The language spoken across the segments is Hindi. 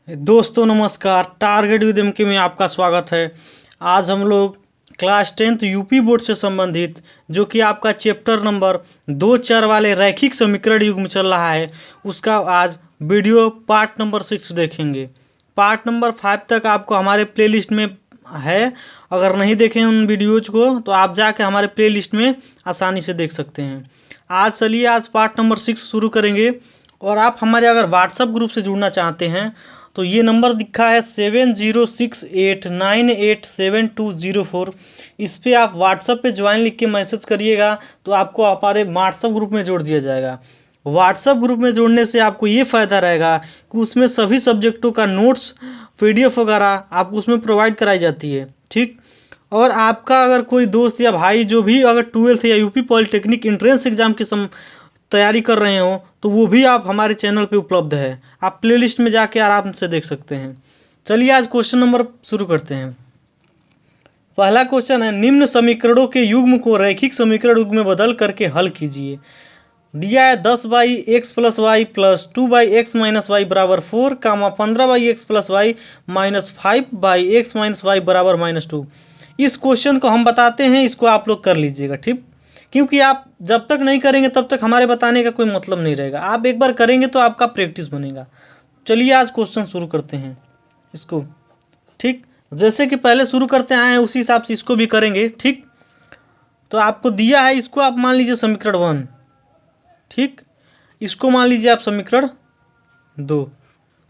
दोस्तों नमस्कार। टारगेट विद एमके में आपका स्वागत है। आज हम लोग क्लास 10th यूपी बोर्ड से संबंधित जो कि आपका चैप्टर नंबर 2-4 वाले रैखिक समीकरण युग में चल रहा है, उसका आज वीडियो पार्ट नंबर 6 देखेंगे। पार्ट नंबर 5 तक आपको हमारे प्लेलिस्ट में है। अगर नहीं देखें उन वीडियोज को तो आप जाके हमारे प्लेलिस्ट में आसानी से देख सकते हैं। आज पार्ट नंबर 6 शुरू करेंगे। और आप हमारे अगर व्हाट्सएप ग्रुप से जुड़ना चाहते हैं तो ये नंबर दिखा है 7068987204। इस पर आप व्हाट्सएप पे ज्वाइन लिख के मैसेज करिएगा तो आपको हमारे व्हाट्सएप ग्रुप में जोड़ दिया जाएगा। व्हाट्सएप ग्रुप में जोड़ने से आपको ये फ़ायदा रहेगा कि उसमें सभी सब्जेक्टों का नोट्स PDF वगैरह आपको उसमें प्रोवाइड कराई जाती है। ठीक। और आपका अगर कोई दोस्त या भाई जो भी अगर 12th या यूपी पॉलिटेक्निक एंट्रेंस एग्जाम की तैयारी कर रहे हो तो वो भी आप हमारे चैनल पे उपलब्ध है। आप प्लेलिस्ट में जाके आराम से देख सकते हैं। चलिए आज क्वेश्चन नंबर शुरू करते हैं। पहला क्वेश्चन है, निम्न समीकरणों के युग्म को रैखिक समीकरण युग्म में बदल करके हल कीजिए। दिया है 10/x + y + 2/x - y बराबर 4, 15/x + y - 5/x - y बराबर -2। इस क्वेश्चन को हम बताते हैं, इसको आप लोग कर लीजिएगा। ठीक। क्योंकि आप जब तक नहीं करेंगे तब तक हमारे बताने का कोई मतलब नहीं रहेगा। आप एक बार करेंगे तो आपका प्रैक्टिस बनेगा। चलिए आज क्वेश्चन शुरू करते हैं इसको। ठीक। जैसे कि पहले शुरू करते आए हैं उसी हिसाब से इसको भी करेंगे। ठीक। तो आपको दिया है, इसको आप मान लीजिए समीकरण 1। ठीक। इसको मान लीजिए आप समीकरण 2।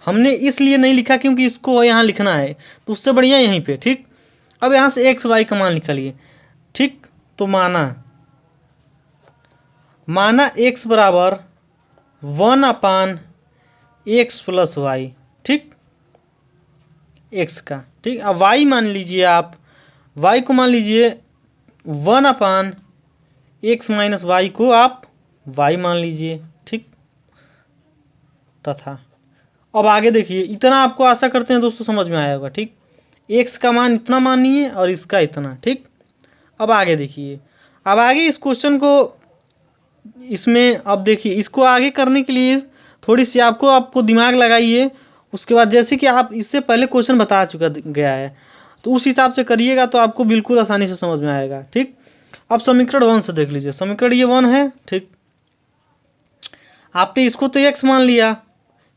हमने इसलिए नहीं लिखा क्योंकि इसको यहाँ लिखना है, तो उससे बढ़िया यहीं पे। ठीक। अब यहाँ से x y का मान निकालिए। ठीक। तो माना x बराबर 1/x + y। ठीक। x का। ठीक। अब y मान लीजिए आप, y को मान लीजिए 1/x - y को आप y मान लीजिए। ठीक। तथा अब आगे देखिए, इतना आपको आशा करते हैं दोस्तों समझ में आया होगा। ठीक। x का मान इतना मानिए और इसका इतना। ठीक। अब आगे देखिए, अब आगे इस क्वेश्चन को इसमें अब देखिए, इसको आगे करने के लिए थोड़ी सी आपको दिमाग लगाइए। उसके बाद जैसे कि आप इससे पहले क्वेश्चन बता चुका गया है तो उस हिसाब से करिएगा तो आपको बिल्कुल आसानी से समझ में आएगा। ठीक। अब समीकरण 1 से देख लीजिए। समीकरण ये 1 है। ठीक। आपने इसको तो x मान लिया,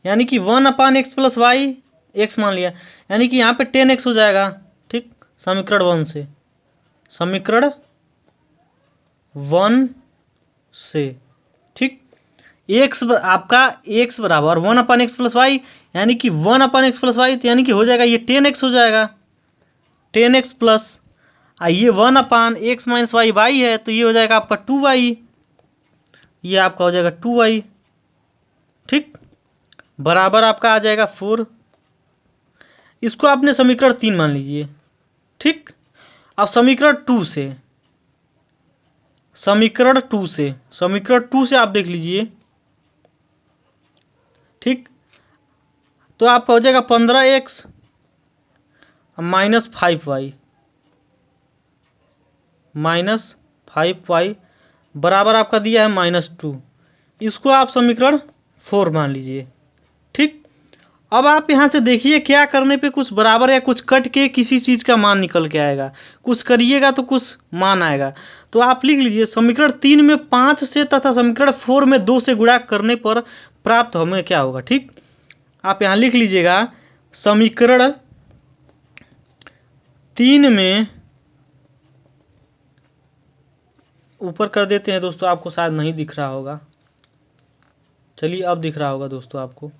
यानी कि 1/x + y x मान लिया, यानी कि यहाँ पे 10x हो जाएगा। ठीक। समीकरण 1 से, समीकरण 1 से। ठीक। आपका x बराबर 1/x + y, यानी कि 1/x + y, तो यानी कि हो जाएगा ये 10x हो जाएगा। 10x प्लस ये 1/x - y है तो ये हो जाएगा आपका 2y। ये आपका हो जाएगा 2y। ठीक। बराबर आपका आ जाएगा 4। इसको आपने समीकरण 3 मान लीजिए। ठीक। अब समीकरण 2 से, समीकरण 2 से आप देख लीजिए। ठीक। तो आपका हो जाएगा 15x - 5y बराबर आपका दिया है -2। इसको आप समीकरण 4 मान लीजिए। ठीक। अब आप यहाँ से देखिए, क्या करने पे कुछ बराबर या कुछ कट के किसी चीज़ का मान निकल के आएगा, कुछ करिएगा तो कुछ मान आएगा। तो आप लिख लीजिए, समीकरण 3 में 5 से तथा समीकरण 4 में 2 से गुणा करने पर प्राप्त हमें क्या होगा। ठीक। आप यहाँ लिख लीजिएगा, समीकरण 3 में, ऊपर कर देते हैं दोस्तों, आपको शायद नहीं दिख रहा होगा। चलिए अब दिख रहा होगा दोस्तों आपको।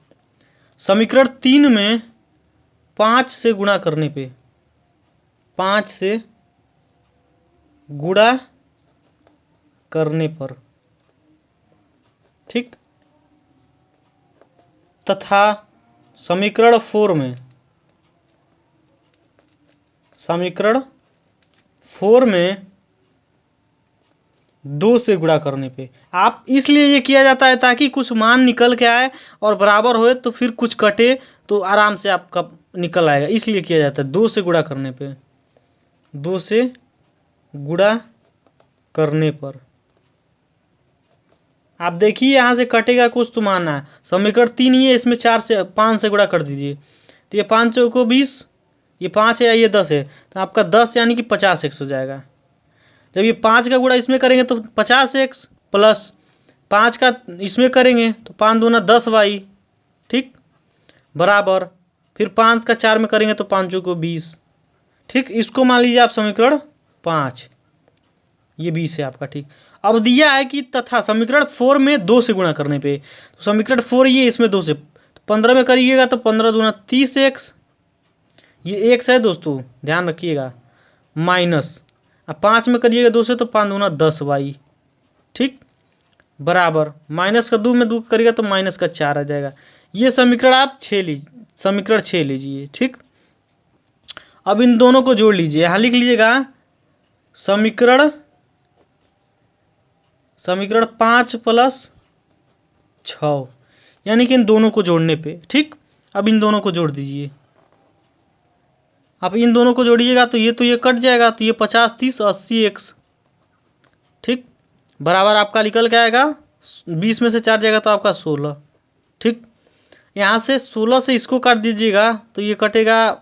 समीकरण 3 में 5 से गुणा करने पे, 5 से गुणा करने पर, ठीक, तथा समीकरण 4 में, समीकरण 4 में 2 से गुणा करने पे। आप इसलिए ये किया जाता है ताकि कुछ मान निकल के आए और बराबर होए तो फिर कुछ कटे तो आराम से आपका निकल आएगा, इसलिए किया जाता है 2 से गुणा करने पे। 2 से गुणा करने पर आप देखिए यहाँ से कटेगा कुछ तो मानना है। समीकरण 3 ही है, इसमें 4 से 5 से गुणा कर दीजिए। तो ये 5 चौको 20, ये 5 है या ये 10 है, तो आपका 10 यानी कि 50x हो जाएगा। जब ये 5 का गुणा इसमें करेंगे तो 50x प्लस 5 का इसमें करेंगे तो 5 दूना 10y, ठीक, बराबर फिर 5 का 4 में करेंगे तो 5 चौको 20, ठीक। इसको मान लीजिए आप समीकरण 5, ये 20 है आपका, ठीक। अब दिया है कि तथा समीकरण 4 में 2 से गुणा करने पे, तो समीकरण 4 ये इसमें 2 से, तो 15 में करिएगा तो 15 दूना 30x, ये x है दोस्तों ध्यान रखिएगा, माइनस अब 5 में करिएगा 2 से तो 5 दूना 10y, ठीक, बराबर माइनस का 2 में 2 करिएगा तो माइनस का 4 आ जाएगा। ये समीकरण आप 6 लीजिए, समीकरण 6 लीजिए, ठीक। अब इन दोनों को जोड़ लीजिए, यहाँ लिख लीजिएगा समीकरण 5 + 6, यानी कि इन दोनों को जोड़ने पे, ठीक। अब इन दोनों को जोड़ दीजिए, आप इन दोनों को जोड़िएगा तो ये कट जाएगा, तो ये 50 30 80x, ठीक, बराबर आपका निकल के आएगा 20 में से 4 जाएगा तो आपका 16, ठीक। यहाँ से 16 से इसको काट दीजिएगा तो ये कटेगा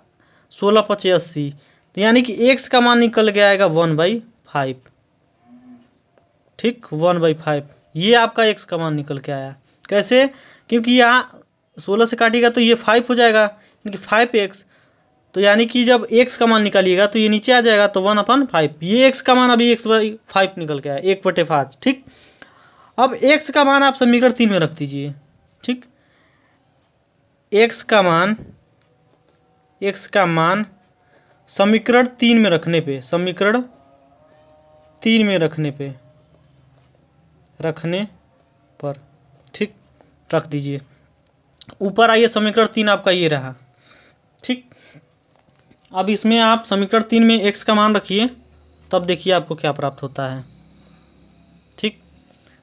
16 × 5 = 80, तो यानी कि x का मान निकल के आएगा 1/5, ठीक, 1/5, ये आपका x का मान निकल के आया। कैसे? क्योंकि यहाँ 16 से काटिएगा तो ये 5 हो जाएगा, यानी कि 5x, तो यानी कि जब x का मान निकालिएगा तो ये नीचे आ जाएगा तो 1/5, ये x का मान अभी x/5 निकल के आया, 1/5, ठीक। अब x का मान आप समीकरण 3 में रख दीजिए, ठीक। x का मान समीकरण 3 में रखने पे, समीकरण 3 में रखने पर, ठीक, रख दीजिए। ऊपर आइए, समीकरण 3 आपका ये रहा, ठीक। अब इसमें आप समीकरण 3 में x का मान रखिए, तब देखिए आपको क्या प्राप्त होता है, ठीक।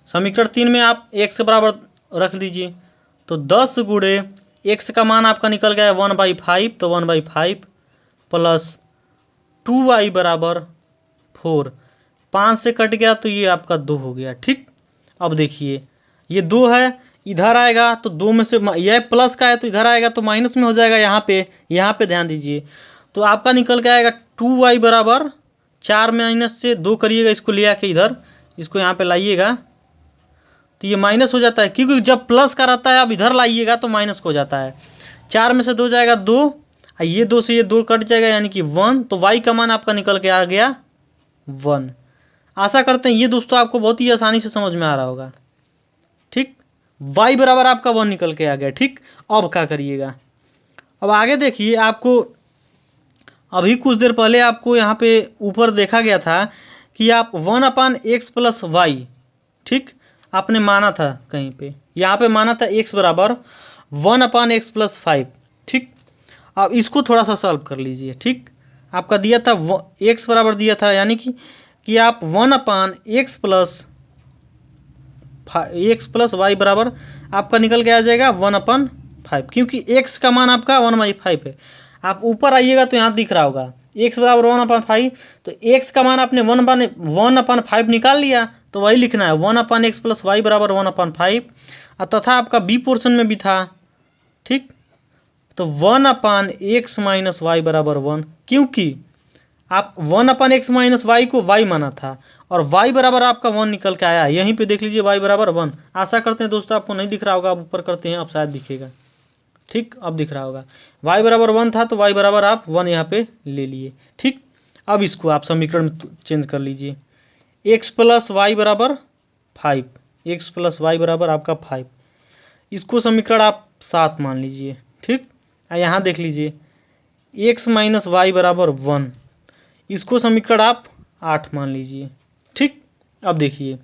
समीकरण 3 में आप x के बराबर रख दीजिए, तो 10 गुणे x का मान आपका निकल गया 1/5, तो 1/5 प्लस 2y बराबर 4, 5 से कट गया तो ये आपका 2 हो गया, ठीक। अब देखिए ये 2 है, इधर आएगा तो 2 में से यह प्लस का है तो इधर आएगा तो माइनस में हो जाएगा, यहाँ पे ध्यान दीजिए, तो आपका निकल के आएगा 2y बराबर 4 माइनस से 2 करिएगा, इसको ले आके इधर इसको यहाँ पे लाइएगा तो ये माइनस हो जाता है, क्योंकि जब प्लस का रहता है आप इधर लाइएगा तो माइनस हो जाता है। 4 में से 2 जाएगा 2, ये 2 से ये 2 कट जाएगा यानी कि 1, तो y का मान आपका निकल के आ गया 1। आशा करते हैं ये दोस्तों आपको बहुत ही आसानी से समझ में आ रहा होगा, ठीक। y बराबर आपका 1 निकल के आ गया, ठीक। अब क्या करिएगा, अब आगे देखिए, आपको अभी कुछ देर पहले आपको यहाँ पे ऊपर देखा गया था कि आप 1/x + y, ठीक, आपने माना था कहीं पे, यहाँ पे माना था x बराबर 1/x + 5, ठीक। अब इसको थोड़ा सा सॉल्व कर लीजिए, ठीक। आपका दिया था x बराबर दिया था, यानी कि आप 1/x + y बराबर आपका निकल के आ जाएगा 1/5, क्योंकि x का मान आपका 1/5 है। आप ऊपर आइएगा तो यहाँ दिख रहा होगा x बराबर 1/5, तो x का मान आपने 1/5 निकाल लिया, तो वही लिखना है 1/x + y बराबर 1/5, तथा आपका बी पोर्शन में भी था, ठीक, तो 1/x - y बराबर 1, क्योंकि आप 1/x - y को y माना था और y बराबर आपका 1 निकल के आया, यहीं पे देख लीजिए y बराबर 1। आशा करते हैं दोस्तों आपको नहीं दिख रहा होगा, आप ऊपर करते हैं अब शायद दिखेगा, ठीक, अब दिख रहा होगा। y बराबर 1 था तो y बराबर आप 1 यहाँ पे ले लिए, ठीक। अब इसको आप समीकरण में चेंज कर लीजिए, x + y बराबर 5, x + y बराबर आपका 5, इसको समीकरण आप 7 मान लीजिए, ठीक। यहाँ देख लीजिए x - y बराबर 1, इसको समीकरण आप 8 मान लीजिए, ठीक। अब देखिए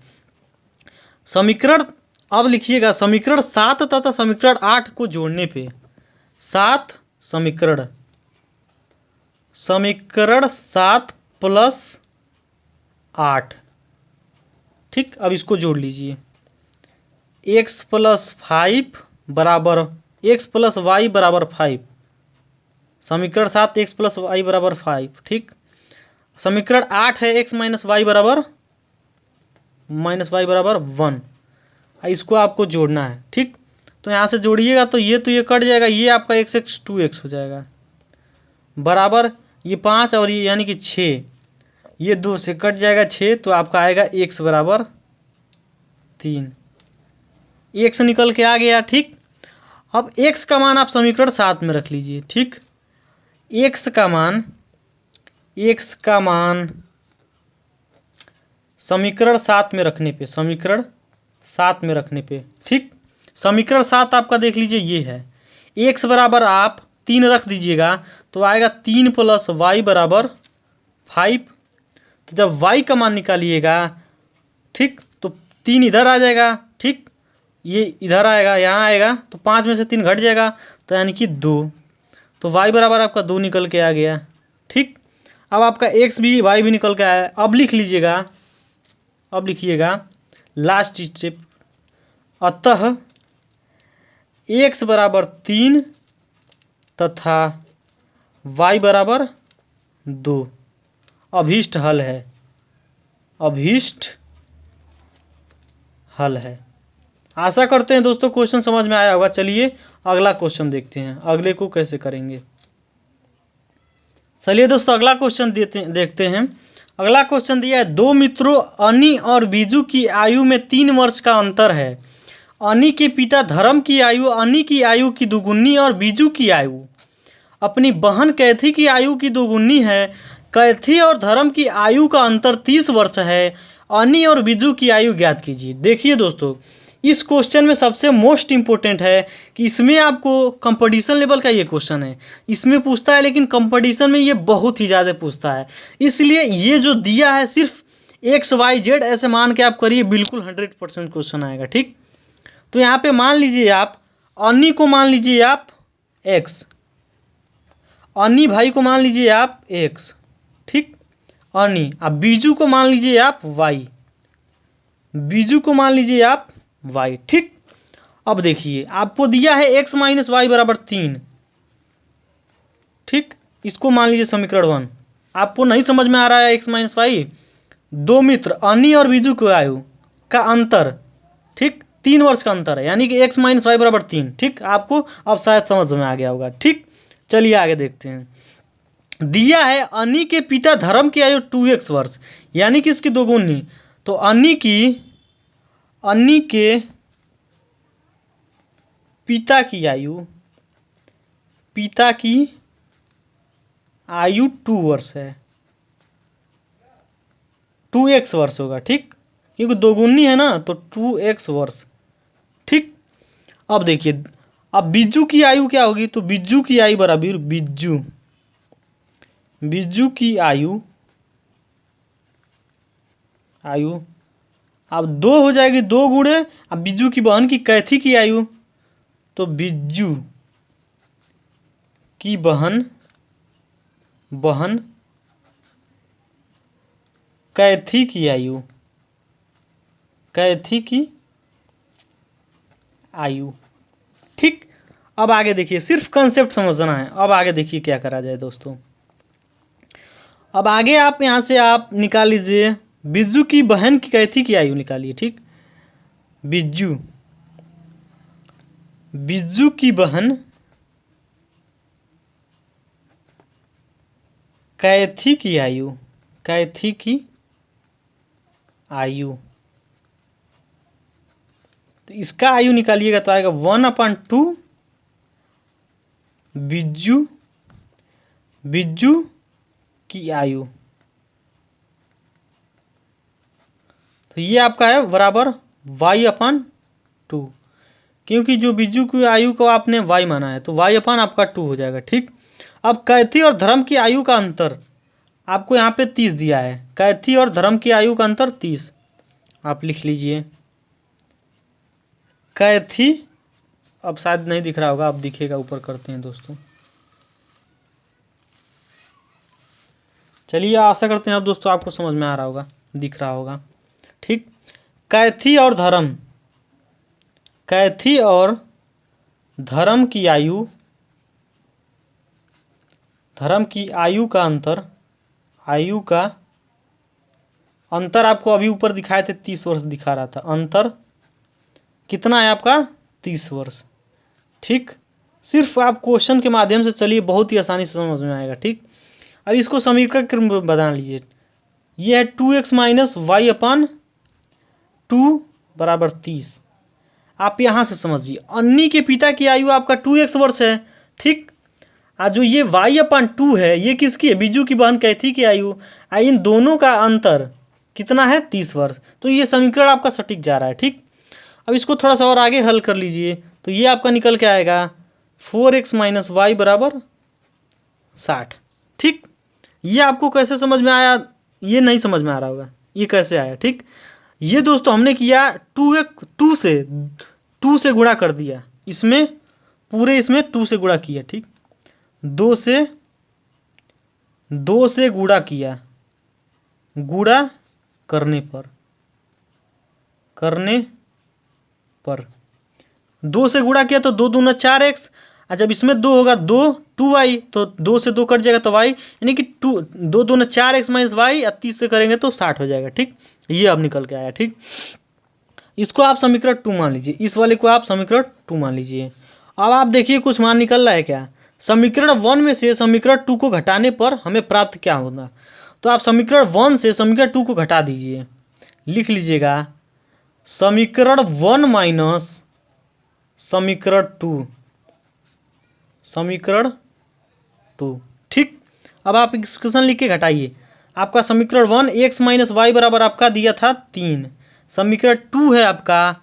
समीकरण, अब लिखिएगा समीकरण 7 तथा समीकरण 8 को जोड़ने पे, 7 समीकरण 7 + 8, ठीक। अब इसको जोड़ लीजिए, x + 5 बराबर x + y बराबर 5, समीकरण 7 x + y बराबर 5, ठीक। समीकरण 8 है x - y बराबर 1, इसको आपको जोड़ना है, ठीक। तो यहाँ से जोड़िएगा तो ये कट जाएगा, ये आपका x 2x हो जाएगा बराबर ये 5 और ये यानी कि 6, ये 2 से कट जाएगा 6, तो आपका आएगा x बराबर 3। x निकल के आ गया। ठीक, अब x का मान आप समीकरण 7 में रख लीजिए। ठीक, x का मान समीकरण 7 में रखने पे, ठीक, समीकरण 7 आपका देख लीजिए ये है। x बराबर आप 3 रख दीजिएगा तो आएगा 3 + y बराबर 5। तो जब y का मान निकालिएगा, ठीक, तो 3 इधर आ जाएगा, ठीक, ये इधर आएगा, यहाँ आएगा, तो 5 में से 3 घट जाएगा, तो यानी कि 2। तो y बराबर आपका 2 निकल के आ गया। ठीक, अब आपका x भी y भी निकल के आया। अब लिख लीजिएगा, अब लिखिएगा लास्ट स्टेप, अतः x बराबर 3 तथा y बराबर 2 अभीष्ट हल है, आशा करते हैं दोस्तों क्वेश्चन समझ में आया होगा। चलिए अगला क्वेश्चन देखते हैं, अगले को कैसे करेंगे। चलिए दोस्तों अगला क्वेश्चन देखते हैं। अगला क्वेश्चन दिया है, 2 मित्रों अनी और बीजू की आयु में 3 वर्ष का अंतर है। अनी के पिता धर्म की आयु अनी की आयु की दुगुनी और बीजू की आयु अपनी बहन कैथी की आयु की दुगुनी है। कैथी और धर्म की आयु का अंतर 30 वर्ष है। अनी और बीजू की आयु ज्ञात कीजिए। देखिए दोस्तों, इस क्वेश्चन में सबसे मोस्ट इम्पोर्टेंट है कि इसमें आपको कंपटीशन लेवल का ये क्वेश्चन है, इसमें पूछता है, लेकिन कंपटीशन में ये बहुत ही ज़्यादा पूछता है। इसलिए ये जो दिया है सिर्फ XYZ ऐसे मान के आप करिए, बिल्कुल 100% क्वेश्चन आएगा। ठीक, तो यहाँ पे मान लीजिए आप अनी को मान लीजिए आप x, अनी भाई को मान लीजिए आप x, ठीक, अनी। अब बीजू को मान लीजिए आप y, बीजू को मान लीजिए आप y। ठीक, अब देखिए आपको दिया है x - y बराबर 3। ठीक, इसको मान लीजिए समीकरण 1। आपको नहीं समझ में आ रहा है x - y, 2 मित्र अनी और बीजू की आयु का अंतर, ठीक, 3 वर्ष का अंतर है, यानी कि x - y बराबर 3। ठीक, आपको अब शायद समझ में आ गया होगा। ठीक, चलिए आगे देखते हैं। दिया है अनी के पिता धर्म की आयु 2x वर्ष, यानी कि इसकी दोगुनी। तो अनी के पिता की आयु 2 वर्ष है, 2x वर्ष होगा। ठीक, क्योंकि दोगुनी है ना, तो 2x वर्ष। ठीक, अब देखिए, अब बीजू की आयु क्या होगी, तो बीजू की आयु बराबर बीजू की आयु अब 2 हो जाएगी, 2 गुणे अब बीजू की बहन की कैथी की आयु, तो बीजू की बहन कैथी की आयु। ठीक, अब आगे देखिए, सिर्फ कंसेप्ट समझना है। अब आगे देखिए क्या करा जाए दोस्तों। अब आगे आप यहाँ से आप निकाल लीजिए बीजू की बहन की कैथी की आयु निकालिए। ठीक, बीजू की बहन कैथी की आयु, तो इसका आयु निकालिएगा तो आएगा 1/2 बीजू की आयु। तो ये आपका है बराबर y/2, क्योंकि जो बीजू की आयु को आपने y माना है, तो y/आपका 2 हो जाएगा। ठीक, अब कैथी और धर्म की आयु का अंतर आपको यहाँ पे 30 दिया है। कैथी और धर्म की आयु का अंतर 30, आप लिख लीजिए। कैथी, अब शायद नहीं दिख रहा होगा, अब दिखेगा, ऊपर करते हैं दोस्तों। चलिए आशा करते हैं अब दोस्तों आपको समझ में आ रहा होगा, दिख रहा होगा। ठीक, कैथी और धर्म की आयु का अंतर आपको अभी ऊपर दिखाए थे 30 वर्ष दिखा रहा था। अंतर कितना है आपका 30 वर्ष। ठीक, सिर्फ आप क्वेश्चन के माध्यम से चलिए, बहुत ही आसानी से समझ में आएगा। ठीक, अब इसको समीकरण के रूप में बना लीजिए। ये है 2x माइनस वाई अपन 2 बराबर 30। आप यहाँ से समझिए, अन्नी के पिता की आयु आपका 2x वर्ष है। ठीक, जो ये y अपन 2 है, ये किसकी है? बिज्जू की बहन कैथी की आयु। इन दोनों का अंतर कितना है? 30 वर्ष। तो ये समीकरण आपका सटीक जा रहा है। ठीक, अब इसको थोड़ा सा और आगे हल कर लीजिए, तो ये आपका निकल के आएगा 4x माइनस वाई बराबर 60। ठीक, ये आपको कैसे समझ में आया? ये नहीं समझ में आ रहा होगा, ये कैसे आया? ठीक, ये दोस्तों हमने किया 2 से गुणा कर दिया, इसमें पूरे इसमें 2 से गुणा किया। ठीक, 2 से गुणा किया, गुणा करने पर 2 से गुणा किया तो 2 दूना 4x, और जब इसमें 2 होगा 2y, तो 2 से 2 कट जाएगा तो y, यानी कि 2 दूना 4x माइनस वाई, और 30 से करेंगे तो 60 हो जाएगा। ठीक, ये अब निकल के आया। ठीक, इसको आप समीकरण 2 मान लीजिए, इस वाले को आप समीकरण 2 मान लीजिए। अब आप देखिए कुछ मान निकल रहा है क्या? समीकरण 1 में से समीकरण 2 को घटाने पर हमें प्राप्त क्या होगा? तो आप समीकरण 1 से समीकरण 2 को घटा दीजिए, लिख लीजिएगा समीकरण 1 माइनस समीकरण 2। ठीक, अब आप एक्सप्रेशन लिख के घटाइए। आपका समीकरण 1 x माइनस वाई बराबर आपका दिया था 3, समीकरण 2 है आपका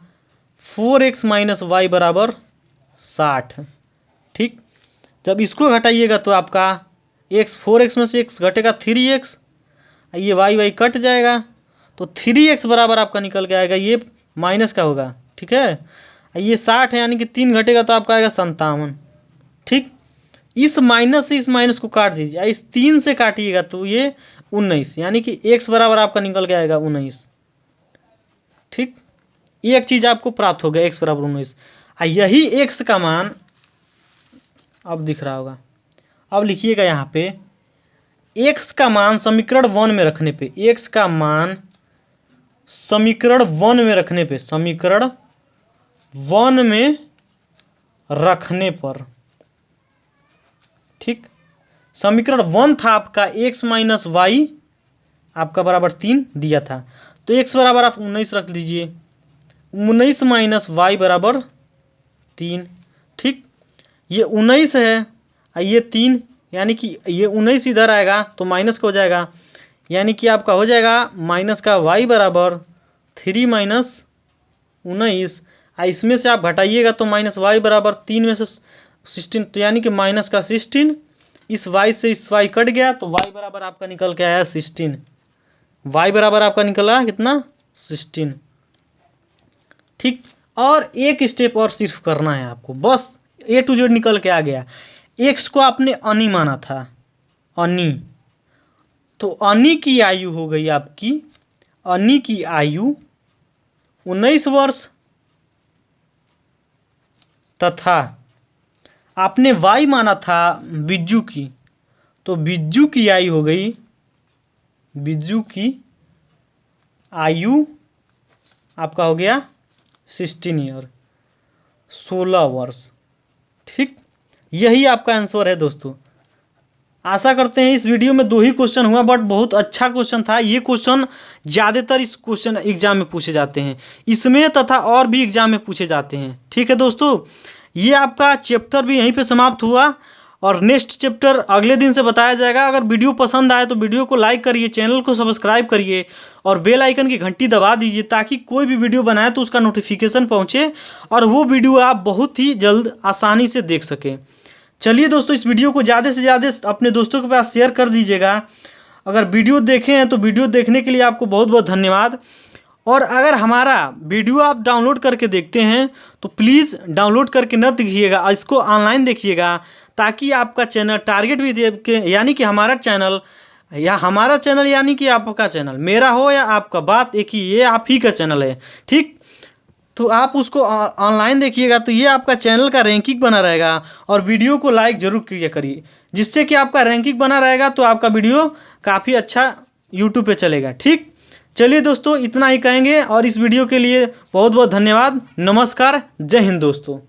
4x माइनस वाई बराबर 60। ठीक, जब इसको घटाइएगा तो आपका x 4x में से x घटेगा 3x, ये y कट जाएगा, तो 3x बराबर आपका निकल के आएगा, ये माइनस का होगा। ठीक है, ये 60 है, यानी कि 3 घटेगा तो आपका आएगा 57। ठीक, इस माइनस से इस माइनस को काट दीजिए, इस 3 से काटिएगा तो ये 19, यानी कि x बराबर आपका निकल के आएगा 19। ठीक, एक चीज़ आपको प्राप्त हो गया, x बराबर 19। यही x का मान अब दिख रहा होगा, अब लिखिएगा यहाँ पे x का मान समीकरण 1 में रखने पे, x का मान समीकरण 1 में रखने पे, समीकरण 1 में रखने पर, ठीक, समीकरण 1 था आपका x माइनस वाई आपका बराबर 3 दिया था, तो x बराबर आप 19 रख लीजिए, 19 माइनस वाई बराबर 3। ठीक, ये 19 है, ये 3, यानी कि ये 19 इधर आएगा तो माइनस का हो जाएगा, यानी कि आपका हो जाएगा माइनस का y बराबर 3 माइनस 19, इसमें से आप घटाइएगा तो माइनस वाई बराबर 3 में से 16, तो यानी कि माइनस का 16, इस y से इस y कट गया तो y बराबर आपका निकल के आया 16, y बराबर आपका निकला कितना? 16। ठीक, और एक स्टेप और सिर्फ करना है आपको, बस A to Z निकल के आ गया। x को आपने अनी माना था, अनी, तो अनी की आयु हो गई आपकी, अनी की आयु 19 वर्ष, तथा आपने y माना था बिज्जू की, तो बिज्जू की आयु हो गई, बिज्जू की आयु आपका हो गया 16 ईयर, 16 वर्ष। ठीक, यही आपका आंसर है दोस्तों। आशा करते हैं इस वीडियो में 2 ही क्वेश्चन हुआ, बट बहुत अच्छा क्वेश्चन था। ये क्वेश्चन ज़्यादातर इस क्वेश्चन एग्जाम में पूछे जाते हैं, इसमें तथा और भी एग्जाम में पूछे जाते हैं। ठीक है दोस्तों, ये आपका चैप्टर भी यहीं पे समाप्त हुआ, और नेक्स्ट चैप्टर अगले दिन से बताया जाएगा। अगर वीडियो पसंद आए तो वीडियो को लाइक करिए, चैनल को सब्सक्राइब करिए, और बेल आइकन की घंटी दबा दीजिए, ताकि कोई भी वीडियो बनाए तो उसका नोटिफिकेशन पहुंचे और वो वीडियो आप बहुत ही जल्द आसानी से देख सकें। चलिए दोस्तों, इस वीडियो को ज़्यादा से ज़्यादा अपने दोस्तों के पास शेयर कर दीजिएगा। अगर वीडियो देखे हैं तो वीडियो देखने के लिए आपको बहुत बहुत धन्यवाद। और अगर हमारा वीडियो आप डाउनलोड करके देखते हैं तो प्लीज़ डाउनलोड करके न देखिएगा, इसको ऑनलाइन देखिएगा, ताकि आपका चैनल टारगेट भी देख के, यानी कि हमारा चैनल यानी कि आपका चैनल, मेरा हो या आपका, बात एक ही, ये आप ही का चैनल है। ठीक, तो आप उसको ऑनलाइन देखिएगा तो ये आपका चैनल का रैंकिंग बना रहेगा, और वीडियो को लाइक जरूर किया करिए, जिससे कि आपका रैंकिंग बना रहेगा तो आपका वीडियो काफ़ी अच्छा यूट्यूब पे चलेगा। ठीक, चलिए दोस्तों, इतना ही कहेंगे, और इस वीडियो के लिए बहुत बहुत धन्यवाद। नमस्कार, जय हिंद दोस्तों।